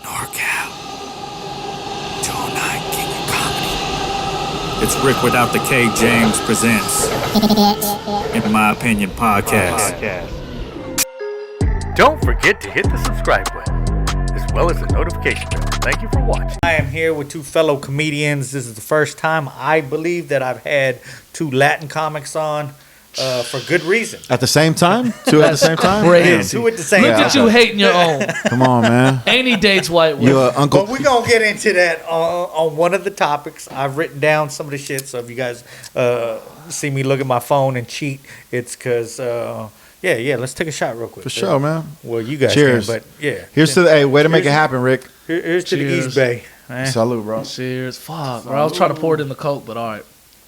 NorCal. 209 King of Comedy. It's Rick without the K. James presents In My Opinion Podcast. Don't forget to hit the subscribe button, as well as the notification bell. Thank you for watching. I am here with two fellow comedians. This is the first time I believe that I've had two Latin comics on for good reason. At the same time? Two at the same time? Yeah, two at the same Look time. at you hating your own. Come on, man. And he dates white women. You uncle. But we're going to get into that on one of the topics. I've written down some of the shit, so if you guys see me look at my phone and cheat, it's because... Yeah, let's take a shot real quick. For sure, man. Well, you guys Cheers. can, but yeah. Here's to the, hey, way to make it happen, Rick. Here's to the Cheers. East Bay. Man. Salute, bro. Cheers. Fuck, bro. I was trying to pour it in the Coke, but all right.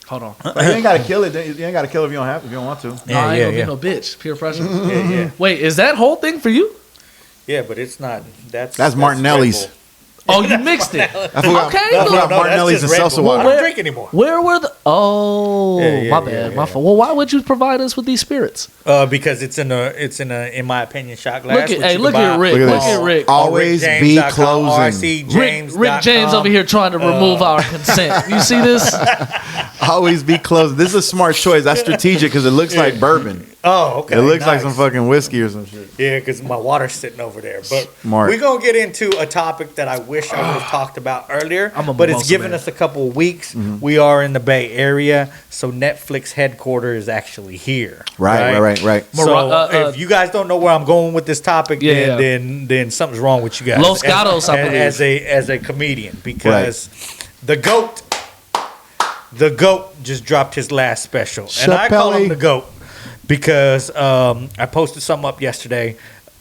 Hold on. But you ain't gotta kill it. You ain't gotta kill it if you don't want to. No, I ain't gonna be no bitch. Peer pressure. Yeah. Wait, is that whole thing for you? Yeah, but it's not. That's Martinelli's. Red Bull. Oh, you mixed it. I forgot, Okay, I forgot no, Martinelli's that's and just salsa Red Bull. water. I don't drink anymore. Where were the... Oh, Yeah, my bad. My fault. Well, why would you provide us with these spirits? Because it's in my opinion, shot glass. Look at Rick. Look at Look this. at Rick. Always be closing. Rick James over here trying to remove our consent. You see this? Always be closing. This is a smart choice. That's strategic because it looks like bourbon. Oh, okay. It looks like nice. some fucking whiskey or some shit. Yeah, because my water's sitting over there. But Smart. we're going to get into a topic that I wish I would have talked about earlier. I'm a But it's mimosa given man. us a couple of weeks. We are in the Bay Area, so Netflix headquarters is actually here. Right. So if you guys don't know where I'm going with this topic, Yeah. then something's wrong with you guys. Los Gatos, I believe. As a comedian, because the GOAT just dropped his last special. And I call him Chappelle. the GOAT because I posted something up yesterday.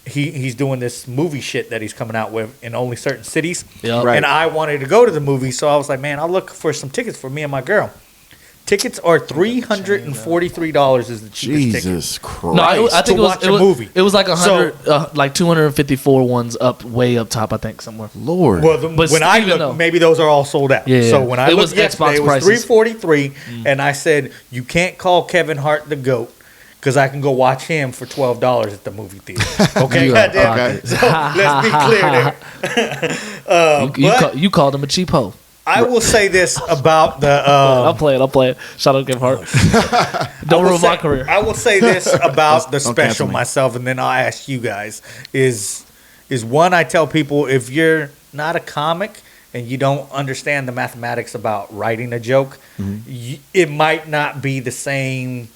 He's doing this movie shit that he's coming out with in only certain cities. Yep. Right. And I wanted to go to the movie, so I was like, man, I'll look for some tickets for me and my girl. Tickets are $343 is the cheapest ticket. Jesus Christ. No, I think to watch a movie. It was like 100, like 254 ones up, way up top, I think, somewhere. Lord. Well, But when I even looked, though- maybe those are all sold out. Yeah. So when I It looked was yesterday, Xbox it was prices. $343, and I said, you can't call Kevin Hart the GOAT because I can go watch him for $12 at the movie theater. Okay, You goddamn. are So let's be clear there. You called him a cheapo. I will say this about the. I'll play it. Shout out Kevin Hart. Don't ruin my career. I will say this about the Don't cancel special me. myself, and then I'll ask you guys: is one, I tell people, if you're not a comic and you don't understand the mathematics about writing a joke, it might not be the same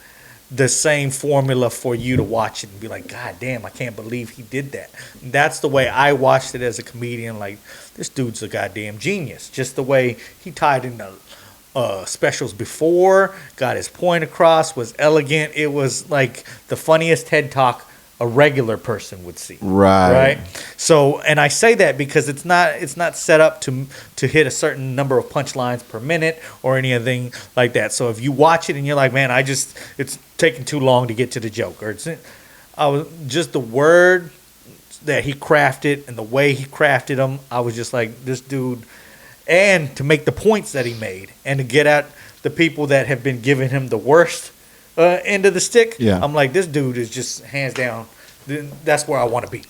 formula for you to watch it and be like, God damn, I can't believe he did that. And that's the way I watched it as a comedian. Like, this dude's a goddamn genius. Just the way he tied in the specials before, got his point across, was elegant. It was like the funniest TED Talk a regular person would see. Right. So, and I say that because it's not set up to hit a certain number of punchlines per minute or anything like that. So if you watch it and you're like, man, it's taking too long to get to the joke, or just the word that he crafted and the way he crafted them, I was just like, this dude, and to make the points that he made and to get at the people that have been giving him the worst end of the stick. Yeah. I'm like, this dude is just hands down. That's where I want to be.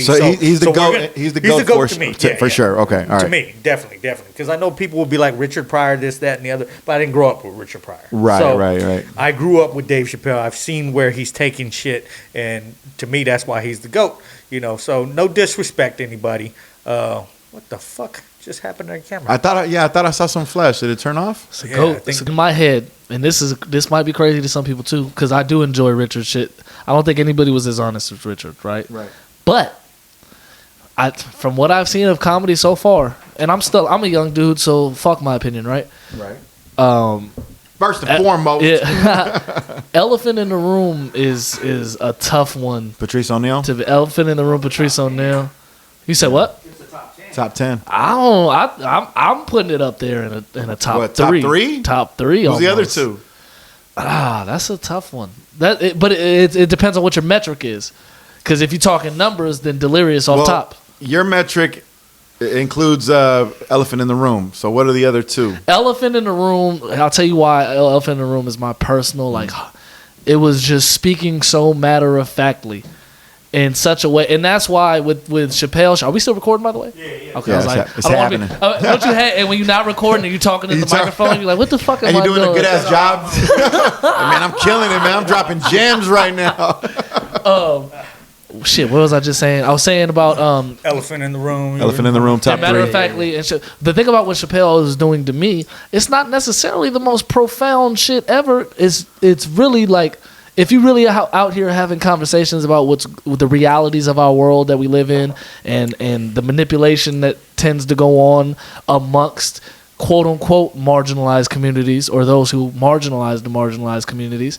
So he's the GOAT. He's the GOAT to me. For sure. Okay. All right. To me, definitely. Because I know people will be like Richard Pryor, this, that, and the other, but I didn't grow up with Richard Pryor. Right. I grew up with Dave Chappelle. I've seen where he's taking shit, and to me, that's why he's the GOAT. So no disrespect to anybody. What the fuck just happened to the camera? I thought I saw some flash. Did it turn off? It's a goat. It's in my head, and this might be crazy to some people too, because I do enjoy Richard's shit. I don't think anybody was as honest as Richard, right? Right. But from what I've seen of comedy so far, and I'm a young dude, so fuck my opinion, right? Right. First and foremost, Yeah. Elephant in the Room is a tough one. Patrice O'Neal. Elephant in the Room, Patrice O'Neal. You said what? Top 10. I'm putting it up there in a top What, top three. three? Top three. Who's the other almost. two? That's a tough one. But it depends on what your metric is. Because if you're talking numbers, then Delirious off top. Your metric includes Elephant in the Room. So what are the other two? Elephant in the Room. I'll tell you why Elephant in the Room is my personal. Like, it was just speaking so matter of factly. in such a way, and that's why with Chappelle, are we still recording, by the way? Yeah. Okay, Yeah, I was like, it's I don't want to happening. be. Don't you hate? And when you're not recording and you're talking in the microphone, you're like, what the fuck am And I you're doing doing? a good ass job. Man, I'm killing it, man. I'm dropping gems right now. Shit, what was I just saying? I was saying about Elephant in the room. Elephant in the room, top matter of 3. factly, and the thing about what Chappelle is doing to me, it's not necessarily the most profound shit ever. It's really like, if you really are out here having conversations about what's the realities of our world that we live in, and the manipulation that tends to go on amongst quote unquote marginalized communities, or those who marginalize the marginalized communities,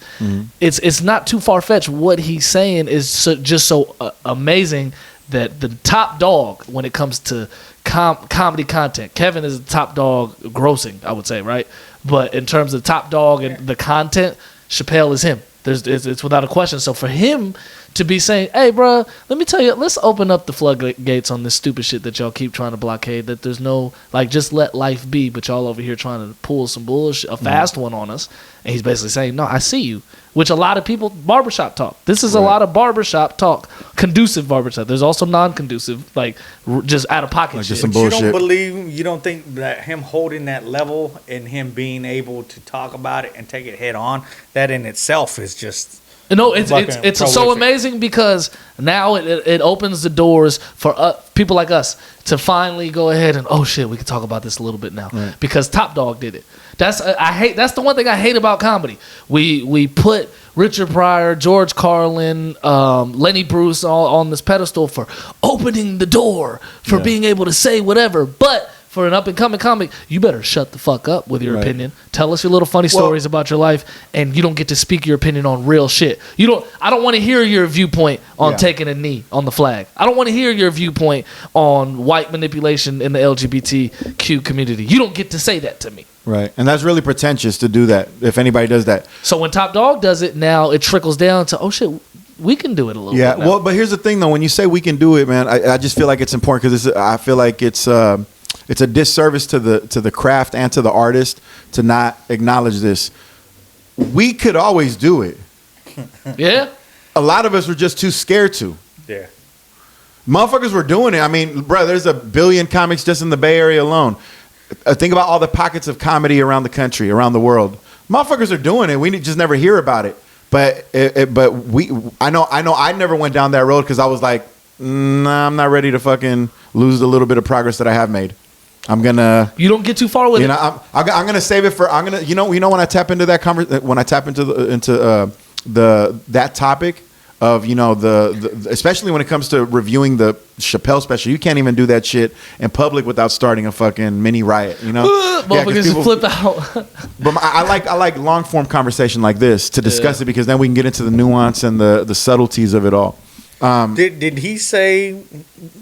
it's not too far fetched. What he's saying is just so amazing that the top dog when it comes to comedy content, Kevin is the top dog grossing, I would say, right? But in terms of top dog and the content, Chappelle is him. It's without a question. So for him to be saying, hey, bro, let me tell you, let's open up the floodgates on this stupid shit that y'all keep trying to blockade, that there's no, like, just let life be, but y'all over here trying to pull some bullshit, a fast one on us. And he's basically saying, no, I see you, which a lot of people, barbershop talk. This is a lot of barbershop talk, conducive barbershop. There's also non-conducive, like, just out-of-pocket Like shit. just some You bullshit. you don't think that him holding that level and him being able to talk about it and take it head on, that in itself is just... No, it's fucking so prolific. amazing, because now it opens the doors for people like us to finally go ahead and, oh shit, we can talk about this a little bit now, because Top Dog did it. That's the one thing I hate about comedy. We put Richard Pryor, George Carlin, Lenny Bruce all on this pedestal for opening the door for being able to say whatever, but for an up-and-coming comic, you better shut the fuck up with your opinion. Tell us your little funny stories about your life, and you don't get to speak your opinion on real shit. I don't want to hear your viewpoint on taking a knee on the flag. I don't want to hear your viewpoint on white manipulation in the LGBTQ community. You don't get to say that to me. Right. And that's really pretentious to do that, if anybody does that. So when Top Dog does it, now it trickles down to, oh shit, we can do it a little bit now. Well, but here's the thing, though. When you say we can do it, man, I just feel like it's important, because I feel like it's a disservice to the craft and to the artist to not acknowledge this. We could always do it. Yeah? A lot of us were just too scared to. Yeah. Motherfuckers were doing it. I mean, bro, there's a billion comics just in the Bay Area alone. Think about all the pockets of comedy around the country, around the world. Motherfuckers are doing it. We just never hear about it. But I know I never went down that road, because I was like, nah, I'm not ready to fucking lose the little bit of progress that I have made. I'm gonna. You don't get too far with it. I'm gonna save it for. I'm gonna. You know when I tap into that when I tap into that topic of the especially when it comes to reviewing the Chappelle special, you can't even do that shit in public without starting a fucking mini riot. You know, motherfuckers just flip out. But I like long form conversation like this to discuss it, because then we can get into the nuance and the subtleties of it all. Did he say,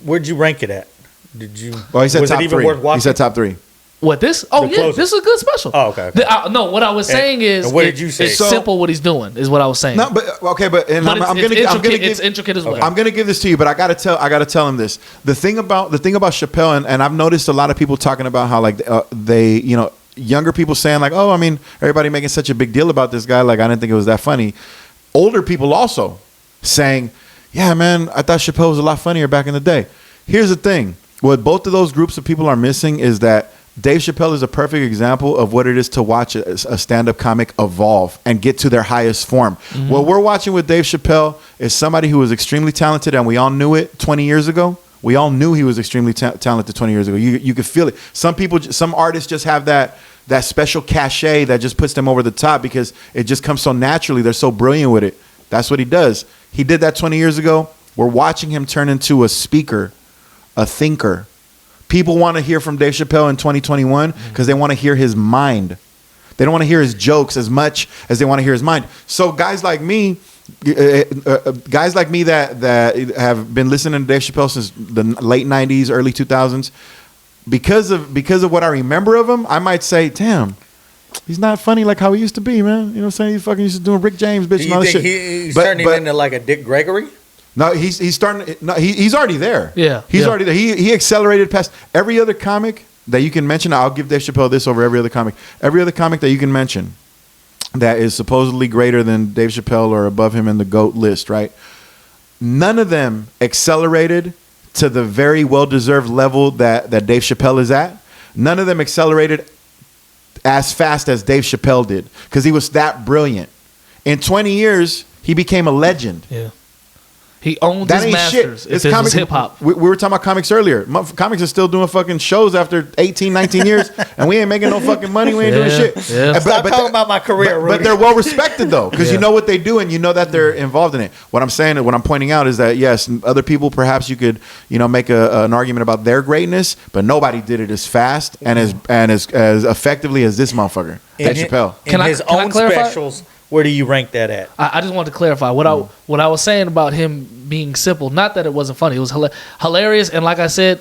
where'd you rank it at? Did you? Well, he said was top it even 3. worth watching? He said top 3. What, this? Oh, The yeah, closer. this is a good special. Oh, okay. No, what I was saying is, and what did you say? It's So- simple what he's doing, is what I was saying. No, but okay, but But I'm gonna give it's intricate as well. I'm gonna give this to you, but I gotta tell him this. The thing about Chappelle, and I've noticed a lot of people talking about how like they younger people saying like, oh, I mean, everybody making such a big deal about this guy, like I didn't think it was that funny. Older people also saying, yeah, man, I thought Chappelle was a lot funnier back in the day. Here's the thing: what both of those groups of people are missing is that Dave Chappelle is a perfect example of what it is to watch a stand-up comic evolve and get to their highest form. Mm-hmm. What we're watching with Dave Chappelle is somebody who was extremely talented, and we all knew it 20 years ago. We all knew he was extremely talented 20 years ago. You could feel it. Some artists just have that special cachet that just puts them over the top because it just comes so naturally. They're so brilliant with it. That's what he does. He did that 20 years ago. We're watching him turn into a speaker, a thinker. People want to hear from Dave Chappelle in 2021 because they want to hear his mind. They don't want to hear his jokes as much as they want to hear his mind. So guys like me that have been listening to Dave Chappelle since the late 90s, early 2000s, because of what I remember of him, I might say, damn, he's not funny like how he used to be, man. You know what I'm saying? He fucking used to do Rick James, bitch, and all that shit. He's turning into like a Dick Gregory? No, he's starting. No, he's already there. Yeah, he's already there. He accelerated past every other comic that you can mention. I'll give Dave Chappelle this over every other comic. Every other comic that you can mention that is supposedly greater than Dave Chappelle or above him in the GOAT list, right? none of them accelerated to the very well-deserved level that Dave Chappelle is at. None of them accelerated as fast as Dave Chappelle did because he was that brilliant. In 20 years, he became a legend. Yeah. He owned That his ain't masters. shit. If it was hip hop. We were talking about comics earlier. Comics are still doing fucking shows after 18, 19 years, and we ain't making no fucking money. We ain't doing shit. Yeah. Stop talking about my career, Rudy. But they're well respected though, because you know what they do and you know that they're involved in it. What I'm saying, what I'm pointing out is that yes, other people perhaps you could make an argument about their greatness, but nobody did it as fast and as effectively as this motherfucker, Dave Chappelle. In his own specials. Where do you rank that at? I just wanted to clarify what I was saying about him being simple. Not that it wasn't funny. It was hilarious. And like I said,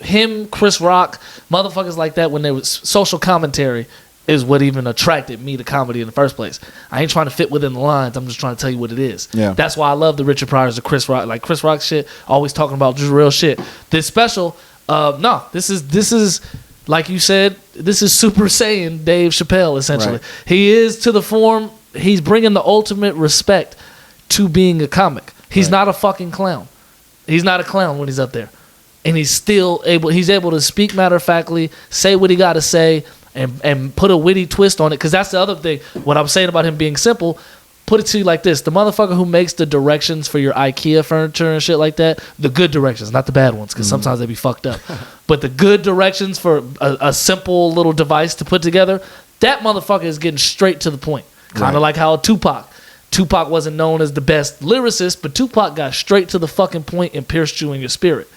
him, Chris Rock, motherfuckers like that, when there was social commentary, is what even attracted me to comedy in the first place. I ain't trying to fit within the lines. I'm just trying to tell you what it is. Yeah. That's why I love the Richard Pryors, the Chris Rock, like Chris Rock shit. Always talking about just real shit. This special, this is. Like you said, this is Super Saiyan Dave Chappelle, essentially. Right. He is to the form, he's bringing the ultimate respect to being a comic. He's not a fucking clown. He's not a clown when he's up there. And he's able to speak matter-of-factly, say what he got to say, and put a witty twist on it. Because that's the other thing. What I'm saying about him being simple, put it to you like this. The motherfucker who makes the directions for your IKEA furniture and shit like that, the good directions, not the bad ones, because sometimes they be fucked up. But the good directions for a simple little device to put together, that motherfucker is getting straight to the point. Kind of like how Tupac wasn't known as the best lyricist, but Tupac got straight to the fucking point and pierced you in your spirit.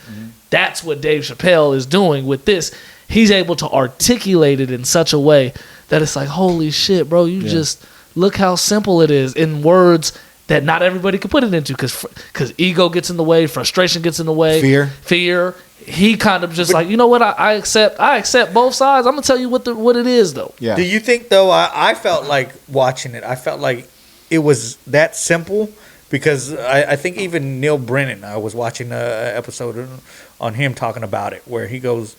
That's what Dave Chappelle is doing with this. He's able to articulate it in such a way that it's like, holy shit, bro, you just... Look how simple it is in words that not everybody can put it into because ego gets in the way, frustration gets in the way, fear. He kind of just like, you know what? I accept both sides. I'm gonna tell you what it is though. Yeah. Do you think though? I felt like watching it. I felt like it was that simple because I think even Neil Brennan. I was watching an episode on him talking about it where he goes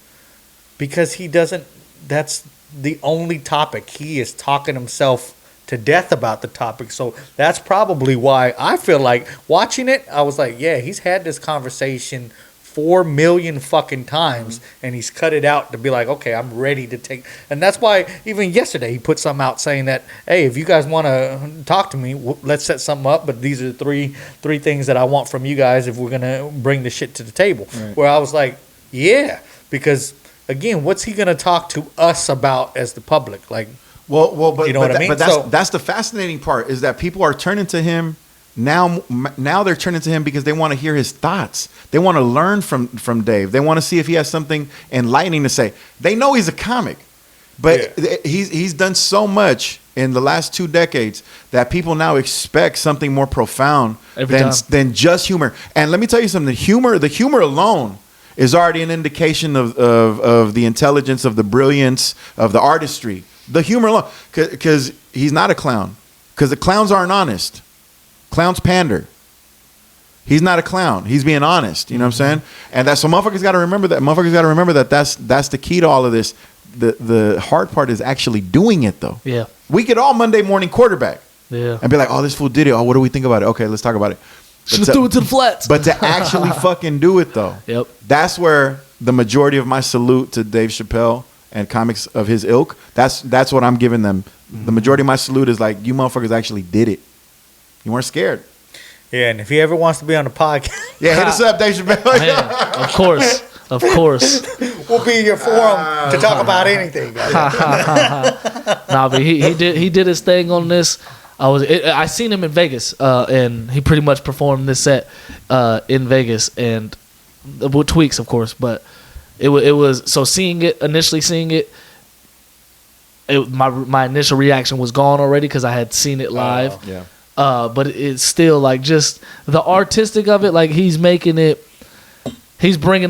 because he doesn't. That's the only topic he is talking himself to death about the topic. So that's probably why I feel like watching it, I was like, yeah, he's had this conversation 4 million fucking times and he's cut it out to be like, okay, I'm ready to take. And that's why even yesterday he put something out saying that, hey, if you guys want to talk to me, let's set something up. But these are the three things that I want from you guys if we're going to bring the shit to the table. Right. Where I was like, yeah, because again, what's he going to talk to us about as the public? Like, but you know what I mean? But that's the fascinating part is that people are turning to him now. Now they're turning to him because they want to hear his thoughts. They want to learn from Dave. They want to see if he has something enlightening to say. They know he's a comic, but he's done so much in the last 2 decades that people now expect something more profound than just humor. And let me tell you something: the humor alone is already an indication of the intelligence, of the brilliance, of the artistry. The humor alone, because he's not a clown. Because the clowns aren't honest. Clowns pander. He's not a clown. He's being honest. You know what I'm saying? And that's so motherfuckers got to remember that. Motherfuckers got to remember that that's the key to all of this. The hard part is actually doing it though. Yeah. We could all Monday morning quarterback. Yeah. And be like, oh, this fool did it. Oh, what do we think about it? Okay, let's talk about it. Should have threw it to the flats. But to actually fucking do it though. Yep. That's where the majority of my salute to Dave Chappelle and comics of his ilk, that's what I'm giving them. The majority of my salute is like, you motherfuckers actually did it. You weren't scared. Yeah, and if he ever wants to be on the podcast, hit us up, Dave Chappelle. Man, of course. We'll be in your forum to talk about anything. Nah, but he did his thing on this. I seen him in Vegas, and he pretty much performed this set in Vegas, and with tweaks, of course, but. It was so initially seeing it, my initial reaction was gone already because I had seen it live. But it's still like just the artistic of it, like he's bringing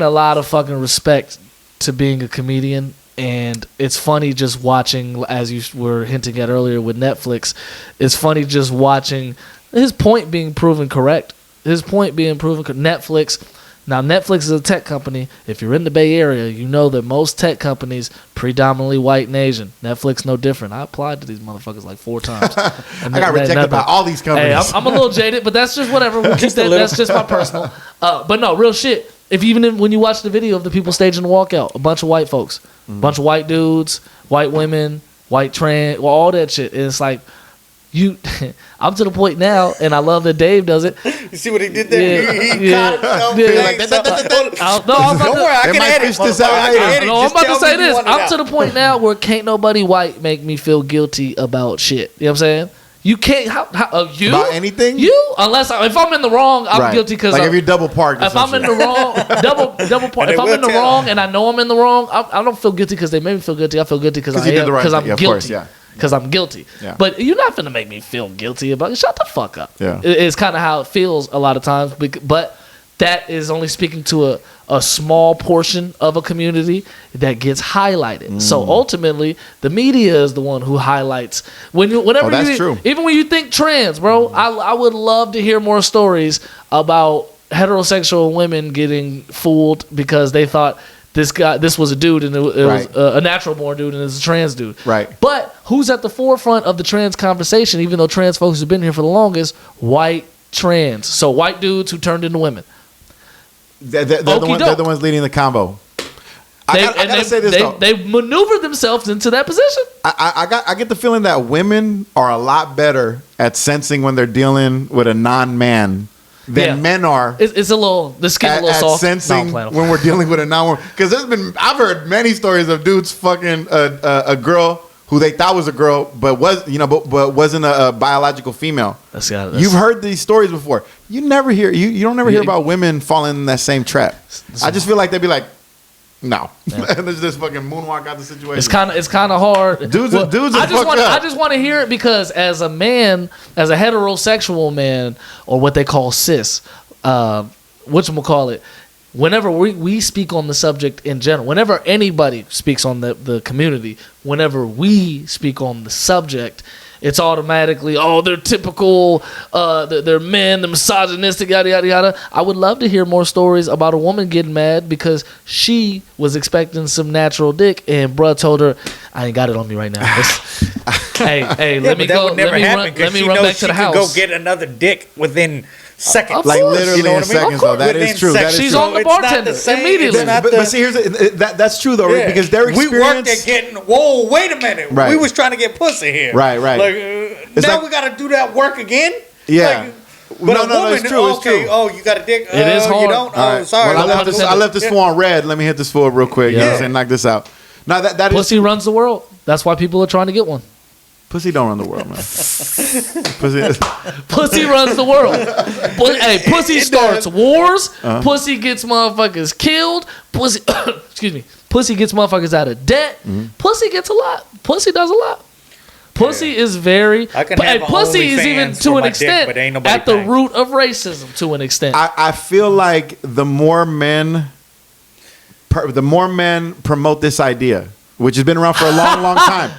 a lot of fucking respect to being a comedian, and it's funny just watching, as you were hinting at earlier with Netflix, it's funny just watching his point being proven correct. Netflix Now, Netflix is a tech company. If you're in the Bay Area, you know that most tech companies predominantly white and Asian. Netflix no different. I applied to these motherfuckers like 4 times. I got rejected by all these companies. Hey, I'm a little jaded, but that's just whatever. We'll keep that. That's just my personal. But no, real shit. If when you watch the video of the people staging the walkout, a bunch of white folks, a bunch of white dudes, white women, white trans, well, all that shit. And it's like, I'm to the point now, and I love that Dave does it. You see what he did there? He caught himself. Don't worry, I can edit this out later. No, I'm about to say this. I'm to the point now where can't nobody white make me feel guilty about shit. You know what I'm saying? You can't. You about anything? You unless if I'm in the wrong, I'm guilty because like if you're double parked. If I'm in the wrong, double park. If I'm in the wrong and I know I'm in the wrong, I don't feel guilty because they made me feel guilty. I feel guilty because I'm guilty. Because I'm guilty. Yeah. But you're not finna make me feel guilty about it. Shut the fuck up. Yeah. It's kind of how it feels a lot of times. But that is only speaking to a small portion of a community that gets highlighted. So ultimately, the media is the one who highlights. True. Even when you think trans, bro, I would love to hear more stories about heterosexual women getting fooled because they thought this was a dude and it was a natural born dude and it's a trans dude. Right. But who's at the forefront of the trans conversation, even though trans folks have been here for the longest? White trans. So white dudes who turned into women. They're the ones leading the combo. I gotta say this though. They maneuvered themselves into that position. I get the feeling that women are a lot better at sensing when they're dealing with a non-man than men are. It's a little, the skin a little soft. Sensing when we're dealing with a non-woman. Because I've heard many stories of dudes fucking a girl who they thought was a girl, but wasn't a biological female. You've heard these stories before. You never hear you don't ever hear about women falling in that same trap. I just feel like they'd be like, no, and there's this fucking moonwalk out the situation. It's kind of hard. Dudes are I just want to hear it because as a man, as a heterosexual man, or what they call cis, whatchamacallit, whenever we speak on the subject in general, whenever anybody speaks on the community, whenever we speak on the subject, it's automatically, they're typical, they're men, they're misogynistic, yada, yada, yada. I would love to hear more stories about a woman getting mad because she was expecting some natural dick and bruh told her, I ain't got it on me right now. Hey, let me go. Let me run back to the house. Go get another dick within seconds. Like literally in seconds, though. That is true. She's on the bartender immediately. But see, that's true though, right? Because their experience. We worked at getting. Whoa, wait a minute. Right. We was trying to get pussy here. Right. Now we got to do that work again. Yeah. No, it's true. It's true. Oh, you got a dick. It is hard. You don't. Right. Sorry. Well, I left this fool on red. Let me hit this fool real quick. Yeah. And knock this out. Now that pussy runs the world. That's why people are trying to get one. Pussy don't run the world, man. Pussy runs the world. Pussy starts wars. Pussy gets motherfuckers killed. Pussy, excuse me. Pussy gets motherfuckers out of debt. Pussy gets a lot. Pussy does a lot. Pussy is very. Pussy is even to an extent at the root of racism. To an extent, I feel like the more men promote this idea, which has been around for a long, long time.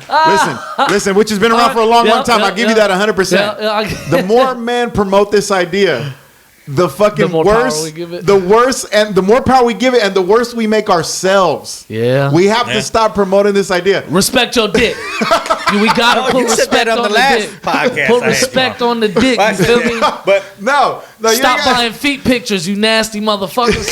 Listen, which has been around for a long, long time. I'll give you that 100%. The more men promote this idea, the fucking worse, the worse, and the more power we give it, and the worse we make ourselves. Yeah, we have to stop promoting this idea. Respect your dick. We gotta put respect on the dick. Podcast. Put respect on the dick. You feel me? But no, stop buying feet pictures, you nasty motherfuckers.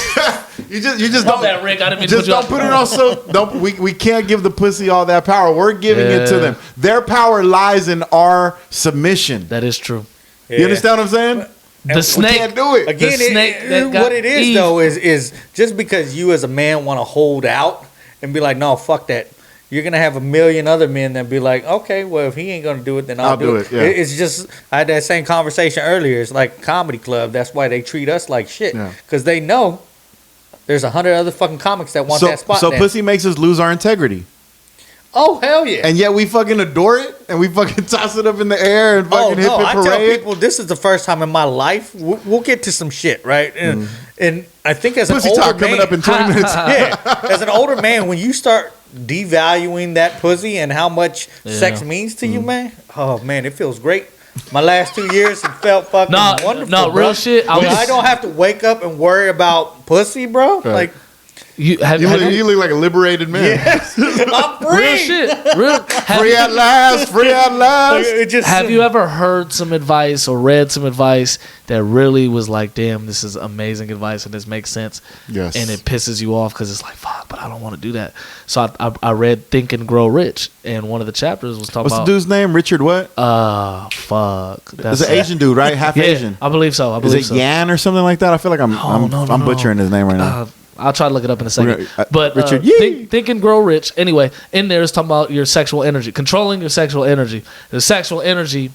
You just don't. That, Rick. I didn't mean just to don't put it on. So don't. We can't give the pussy all that power. We're giving it to them. Their power lies in our submission. That is true. You understand what I'm saying? The snake. We can't do it. Again, what it is though is just because you as a man want to hold out and be like, no, fuck that. You're gonna have a million other men that be like, okay, well, if he ain't gonna do it, then I'll do it. Yeah. It's just I had that same conversation earlier. It's like comedy club. That's why they treat us like shit because they know there's 100 other fucking comics that want that spot. So pussy makes us lose our integrity. Oh hell yeah! And yet we fucking adore it, and we fucking toss it up in the air and fucking hip I parade. tell people this is the first time in my life. We'll get to some shit, right? And I think as pussy an older talk coming up in 20 minutes. As an older man, when you start devaluing that pussy and how much sex means to you, man, oh man, it feels great. My last 2 years have felt fucking wonderful. No, bro. real shit. I don't have to wake up and worry about pussy, bro. Right. Like, You look like a liberated man. yes, I'm free. real shit. Free at last. Free at last. It just, Have you ever heard some advice or read some advice that really was like, damn, this is amazing advice and this makes sense? Yes. And it pisses you off because it's like, fuck, but I don't want to do that. So I read Think and Grow Rich, and one of the chapters was talking What's about. the dude's name? Richard what? Fuck. It's an Asian dude, right? Half Yeah, Asian. I believe so. Is it Yan or something like that? I feel like I'm No. butchering his name right now. I'll try to look it up in a second. But Richard, think and Grow Rich. Anyway, in there is talking about your sexual energy, controlling your sexual energy. The sexual energy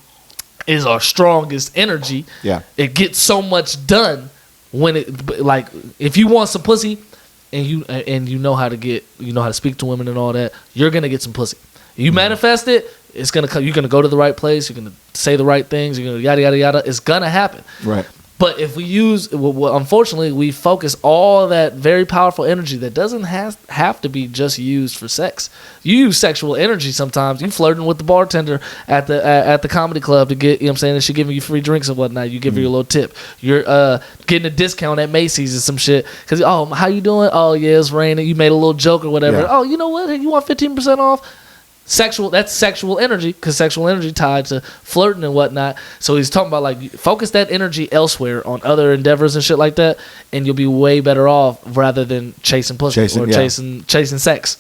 is our strongest energy. Yeah. It gets so much done when it, like, if you want some pussy and you know how to speak to women and all that, you're gonna get some pussy. You manifest it, it's gonna come. You're gonna go to the right place. You're gonna say the right things. You're gonna yada yada yada. It's gonna happen. Right. But if we use, unfortunately, we focus all that very powerful energy that doesn't have to be just used for sex. You use sexual energy sometimes. You flirting with the bartender at the comedy club to get, you know what I'm saying, and she giving you free drinks and whatnot. You give her your little tip. You're getting a discount at Macy's or some shit. Because, oh, how you doing? Oh, yeah, it's raining. You made a little joke or whatever. Yeah. Oh, you know what? You want 15% off? That's sexual energy, because sexual energy tied to flirting and whatnot. So he's talking about, like, focus that energy elsewhere on other endeavors and shit like that, and you'll be way better off rather than chasing pussy or chasing sex.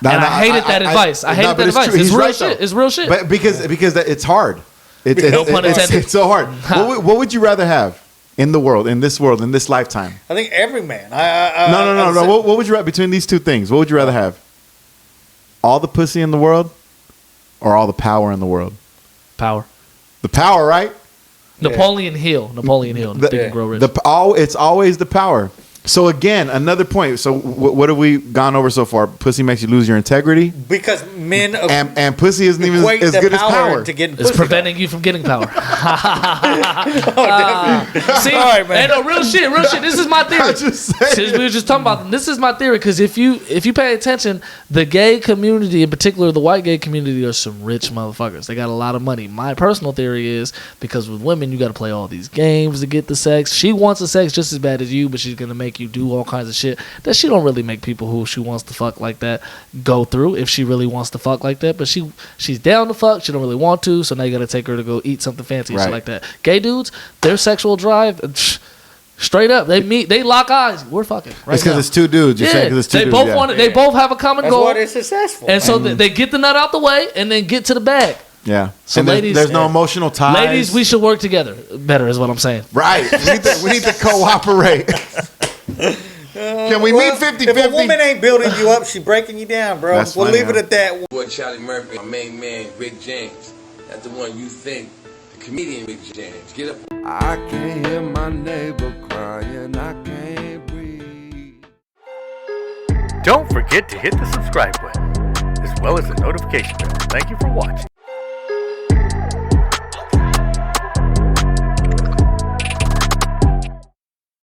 I hated that advice. I hated that advice. It's real shit. It's real shit. But because it's hard. No pun intended. It's so hard. What would you rather have in the world, in this lifetime? I think every man. No. What would you rather between these two things? What would you rather have? All the pussy in the world, or all the power in the world? Power. The power, right? Napoleon Hill. Think and Grow Rich. It's always the power. So again, another point. So what have we gone over so far? Pussy makes you lose your integrity. Because men and pussy isn't even as good as power. To get it's preventing you from getting power. See, all right, man. Hey, no, real shit. This is my theory. Since we were just talking about this is my theory, because if you pay attention, the gay community, in particular the white gay community, are some rich motherfuckers. They got a lot of money. My personal theory is because with women you got to play all these games to get the sex. She wants the sex just as bad as you, but she's gonna make you do all kinds of shit that she don't really make people who she wants to fuck like that go through if she really wants to fuck like that. But she's down to fuck. She don't really want to, so now you got to take her to go eat something fancy and shit like that. Gay dudes, their sexual drive, straight up, they meet, they lock eyes. We're fucking. Right, it's because it's two dudes. You're saying 'cause it's two dudes. Both want it. They both have a common That's goal. why they're successful. And so they get the nut out the way and then get to the bag. Yeah. So and ladies, there's no emotional ties. Ladies, we should work together better, is what I'm saying. Right. We need to cooperate. Can we meet 50-50? If a woman ain't building you up, she breaking you down, bro. That's we'll funny, leave it at that. Boy Charlie Murphy, my main man Rick James. That's the one you think, the comedian Rick James. Get up. I can't hear my neighbor crying, I can't breathe. Don't forget to hit the subscribe button, as well as the notification bell. Thank you for watching.